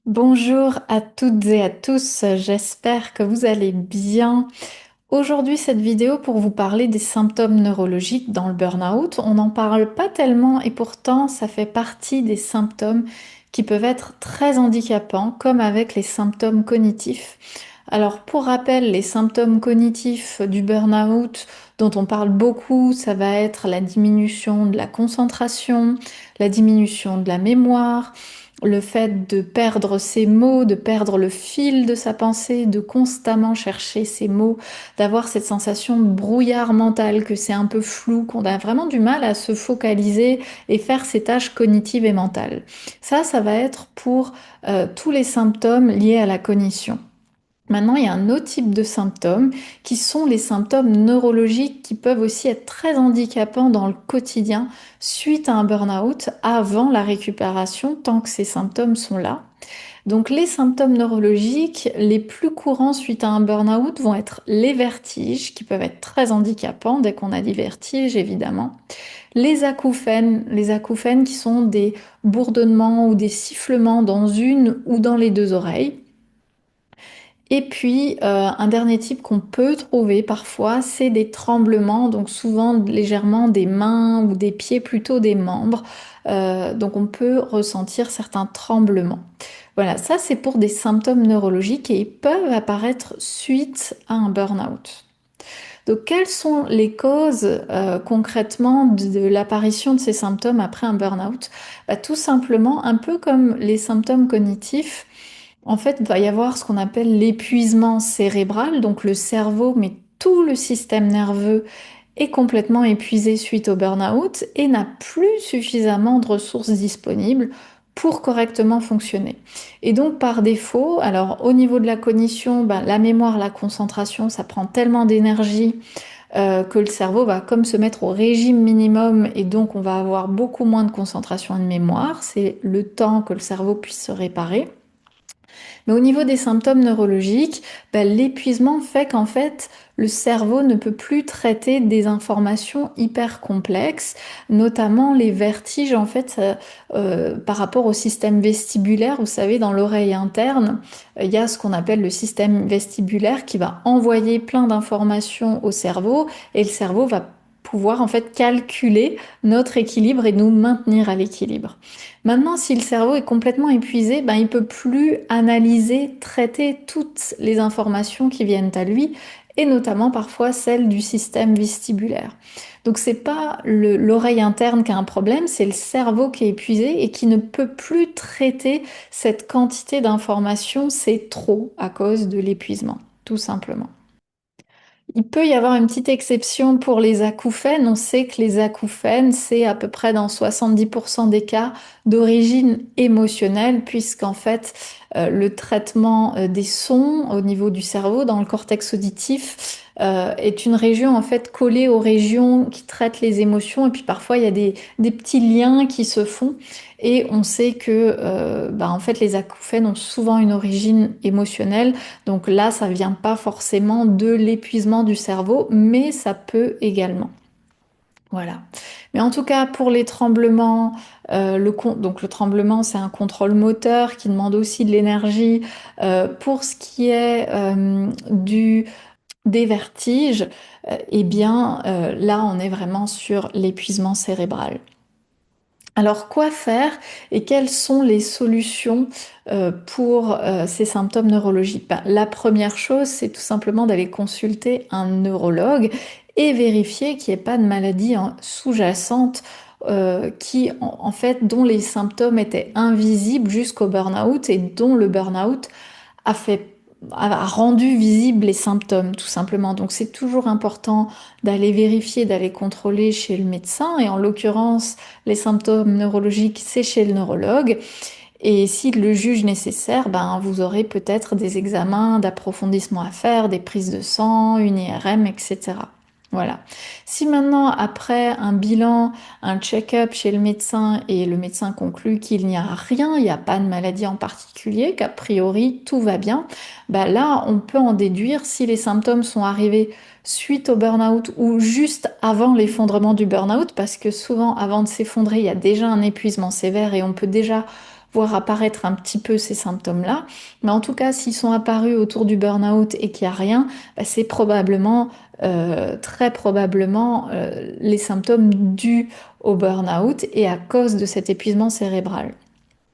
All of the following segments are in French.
Bonjour à toutes et à tous, j'espère que vous allez bien. Aujourd'hui, cette vidéo pour vous parler des symptômes neurologiques dans le burn-out. On n'en parle pas tellement et pourtant ça fait partie des symptômes qui peuvent être très handicapants, comme avec les symptômes cognitifs. Alors pour rappel, les symptômes cognitifs du burn-out dont on parle beaucoup, ça va être la diminution de la concentration, la diminution de la mémoire, le fait de perdre ses mots, de perdre le fil de sa pensée, de constamment chercher ses mots, d'avoir cette sensation de brouillard mental, que c'est un peu flou, qu'on a vraiment du mal à se focaliser et faire ses tâches cognitives et mentales. Ça va être pour tous les symptômes liés à la cognition. Maintenant, il y a un autre type de symptômes qui sont les symptômes neurologiques qui peuvent aussi être très handicapants dans le quotidien suite à un burn-out avant la récupération, tant que ces symptômes sont là. Donc les symptômes neurologiques les plus courants suite à un burn-out vont être les vertiges, qui peuvent être très handicapants dès qu'on a des vertiges évidemment. Les acouphènes qui sont des bourdonnements ou des sifflements dans une ou dans les deux oreilles. Et puis, un dernier type qu'on peut trouver parfois, c'est des tremblements, donc souvent légèrement des mains ou des pieds, plutôt des membres. Donc, on peut ressentir certains tremblements. Voilà, ça c'est pour des symptômes neurologiques et ils peuvent apparaître suite à un burn-out. Donc, quelles sont les causes concrètement de l'apparition de ces symptômes après un burn-out? Bah, tout simplement, un peu comme les symptômes cognitifs. En fait, il va y avoir ce qu'on appelle l'épuisement cérébral, donc le cerveau, mais tout le système nerveux est complètement épuisé suite au burn-out et n'a plus suffisamment de ressources disponibles pour correctement fonctionner. Et donc par défaut, alors au niveau de la cognition, ben, la mémoire, la concentration, ça prend tellement d'énergie que le cerveau va comme se mettre au régime minimum et donc on va avoir beaucoup moins de concentration et de mémoire. C'est le temps que le cerveau puisse se réparer. Mais au niveau des symptômes neurologiques, ben, l'épuisement fait qu'en fait, le cerveau ne peut plus traiter des informations hyper complexes, notamment les vertiges, en fait, par rapport au système vestibulaire. Vous savez, dans l'oreille interne, il y a ce qu'on appelle le système vestibulaire qui va envoyer plein d'informations au cerveau et le cerveau va pouvoir en fait calculer notre équilibre et nous maintenir à l'équilibre. Maintenant, si le cerveau est complètement épuisé, ben, il peut plus analyser, traiter toutes les informations qui viennent à lui, et notamment parfois celles du système vestibulaire. Donc c'est pas l'oreille interne qui a un problème, c'est le cerveau qui est épuisé et qui ne peut plus traiter cette quantité d'informations. C'est trop à cause de l'épuisement, tout simplement. Il peut y avoir une petite exception pour les acouphènes. On sait que les acouphènes, c'est à peu près dans 70% des cas d'origine émotionnelle, puisqu'en fait, le traitement des sons au niveau du cerveau, dans le cortex auditif, est une région en fait collée aux régions qui traitent les émotions. Et puis parfois, il y a des petits liens qui se font. Et on sait que bah, en fait, les acouphènes ont souvent une origine émotionnelle. Donc là, ça vient pas forcément de l'épuisement du cerveau, mais ça peut également. Voilà. Mais en tout cas, pour les tremblements, donc le tremblement, c'est un contrôle moteur qui demande aussi de l'énergie. Pour ce qui est des vertiges, eh bien, là, on est vraiment sur l'épuisement cérébral. Alors, quoi faire et quelles sont les solutions pour ces symptômes neurologiques? Ben, la première chose, c'est tout simplement d'aller consulter un neurologue et vérifier qu'il n'y ait pas de maladie sous-jacente en fait, dont les symptômes étaient invisibles jusqu'au burn-out et dont le burn-out a fait, a rendu visibles les symptômes, tout simplement. Donc, c'est toujours important d'aller vérifier, d'aller contrôler chez le médecin. Et en l'occurrence, les symptômes neurologiques, c'est chez le neurologue. Et s'il le juge nécessaire, ben, vous aurez peut-être des examens d'approfondissement à faire, des prises de sang, une IRM, etc. Voilà. Si maintenant, après un bilan, un check-up chez le médecin et le médecin conclut qu'il n'y a rien, il n'y a pas de maladie en particulier, qu'a priori tout va bien, ben là, on peut en déduire si les symptômes sont arrivés suite au burn-out ou juste avant l'effondrement du burn-out, parce que souvent, avant de s'effondrer, il y a déjà un épuisement sévère et on peut déjà voir apparaître un petit peu ces symptômes-là. Mais en tout cas, s'ils sont apparus autour du burn-out et qu'il n'y a rien, bah, c'est probablement, très probablement, les symptômes dus au burn-out et à cause de cet épuisement cérébral.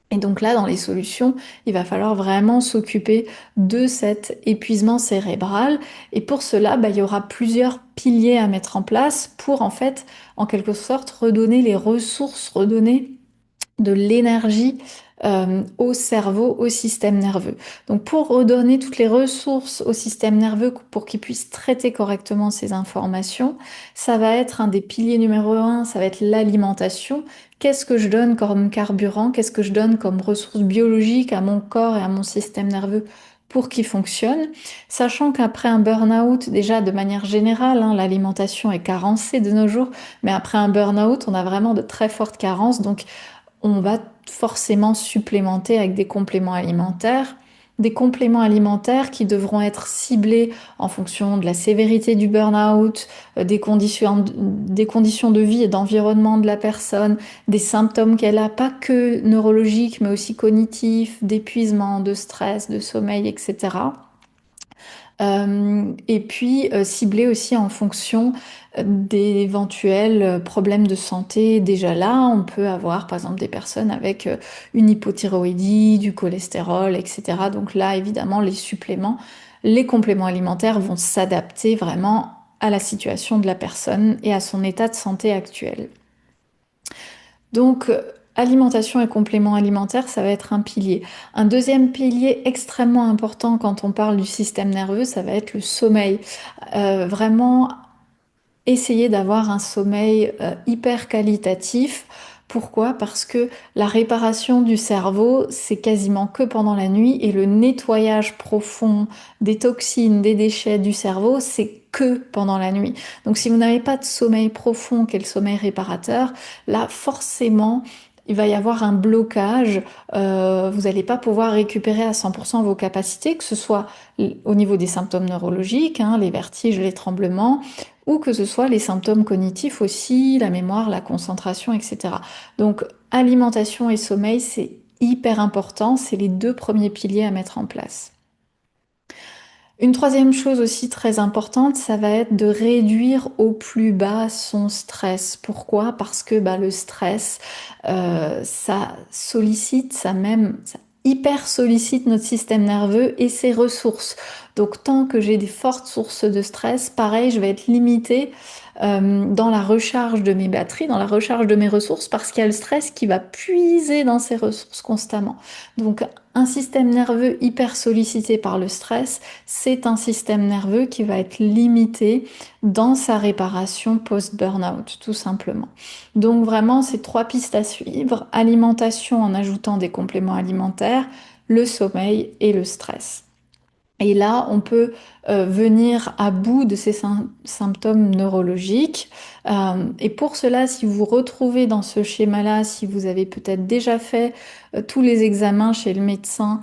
Et donc là, dans les solutions, il va falloir vraiment s'occuper de cet épuisement cérébral. Et pour cela, bah, il y aura plusieurs piliers à mettre en place pour, en fait, en quelque sorte, redonner les ressources, redonner de l'énergie au cerveau, au système nerveux. Donc pour redonner toutes les ressources au système nerveux pour qu'il puisse traiter correctement ces informations, ça va être un des piliers numéro un, ça va être l'alimentation. Qu'est-ce que je donne comme carburant? Qu'est-ce que je donne comme ressources biologiques à mon corps et à mon système nerveux pour qu'il fonctionne? Sachant qu'après un burn-out, déjà de manière générale, hein, l'alimentation est carencée de nos jours, mais après un burn-out, on a vraiment de très fortes carences. Donc on va forcément supplémenter avec des compléments alimentaires qui devront être ciblés en fonction de la sévérité du burn-out, des conditions de vie et d'environnement de la personne, des symptômes qu'elle a, pas que neurologiques, mais aussi cognitifs, d'épuisement, de stress, de sommeil, etc. Et puis cibler aussi en fonction d'éventuels problèmes de santé. Déjà là, on peut avoir par exemple des personnes avec une hypothyroïdie, du cholestérol, etc. Donc là, évidemment, les compléments alimentaires vont s'adapter vraiment à la situation de la personne et à son état de santé actuel. Donc, alimentation et compléments alimentaires, ça va être un pilier. Un deuxième pilier extrêmement important quand on parle du système nerveux, ça va être le sommeil. Vraiment essayer d'avoir un sommeil hyper qualitatif. Pourquoi? Parce que la réparation du cerveau, c'est quasiment que pendant la nuit et le nettoyage profond des toxines, des déchets du cerveau, c'est que pendant la nuit. Donc si vous n'avez pas de sommeil profond, qui est le sommeil réparateur, là forcément, il va y avoir un blocage. Vous n'allez pas pouvoir récupérer à 100% vos capacités, que ce soit au niveau des symptômes neurologiques, hein, les vertiges, les tremblements, ou que ce soit les symptômes cognitifs aussi, la mémoire, la concentration, etc. Donc alimentation et sommeil, c'est hyper important, c'est les deux premiers piliers à mettre en place. Une troisième chose aussi très importante, ça va être de réduire au plus bas son stress. Pourquoi? Parce que bah, le stress, ça sollicite, ça hyper sollicite notre système nerveux et ses ressources. Donc tant que j'ai des fortes sources de stress, pareil, je vais être limitée dans la recharge de mes batteries, dans la recharge de mes ressources, parce qu'il y a le stress qui va puiser dans ces ressources constamment. Donc un système nerveux hyper sollicité par le stress, c'est un système nerveux qui va être limité dans sa réparation post-burnout, tout simplement. Donc vraiment, ces trois pistes à suivre, alimentation en ajoutant des compléments alimentaires, le sommeil et le stress. Et là, on peut venir à bout de ces symptômes neurologiques. Et pour cela, si vous vous retrouvez dans ce schéma-là, si vous avez peut-être déjà fait tous les examens chez le médecin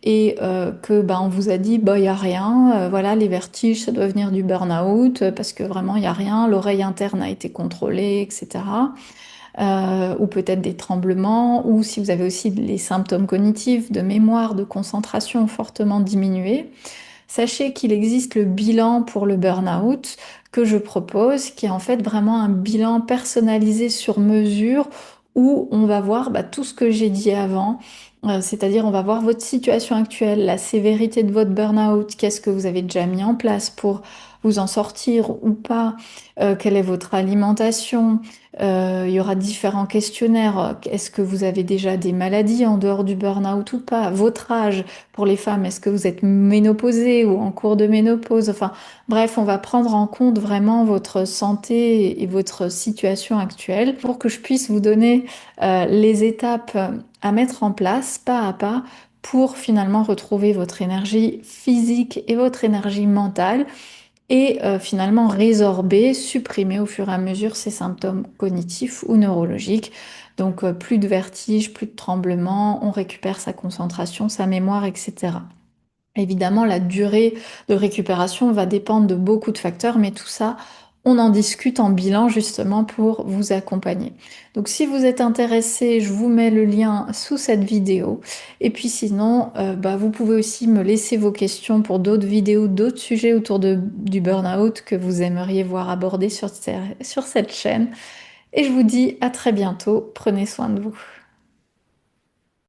et que bah, on vous a dit bah il y a rien, voilà les vertiges ça doit venir du burn-out parce que vraiment il y a rien, l'oreille interne a été contrôlée, etc. Ou peut-être des tremblements, ou si vous avez aussi les symptômes cognitifs de mémoire, de concentration fortement diminués. Sachez qu'il existe le bilan pour le burn-out que je propose, qui est en fait vraiment un bilan personnalisé sur mesure où on va voir bah, tout ce que j'ai dit avant, c'est-à-dire on va voir votre situation actuelle, la sévérité de votre burn-out, qu'est-ce que vous avez déjà mis en place pour vous en sortir ou pas, quelle est votre alimentation, il y aura différents questionnaires, est-ce que vous avez déjà des maladies en dehors du burn-out ou pas, votre âge, pour les femmes, est-ce que vous êtes ménopausée ou en cours de ménopause? Enfin, bref, on va prendre en compte vraiment votre santé et votre situation actuelle pour que je puisse vous donner les étapes à mettre en place pas à pas pour finalement retrouver votre énergie physique et votre énergie mentale et finalement résorber, supprimer au fur et à mesure ces symptômes cognitifs ou neurologiques. Donc plus de vertige, plus de tremblements, on récupère sa concentration, sa mémoire, etc. Évidemment, la durée de récupération va dépendre de beaucoup de facteurs, mais tout ça, on en discute en bilan justement pour vous accompagner. Donc si vous êtes intéressé, je vous mets le lien sous cette vidéo. Et puis sinon, vous pouvez aussi me laisser vos questions pour d'autres vidéos, d'autres sujets autour du burn-out que vous aimeriez voir abordés sur cette chaîne. Et je vous dis à très bientôt. Prenez soin de vous.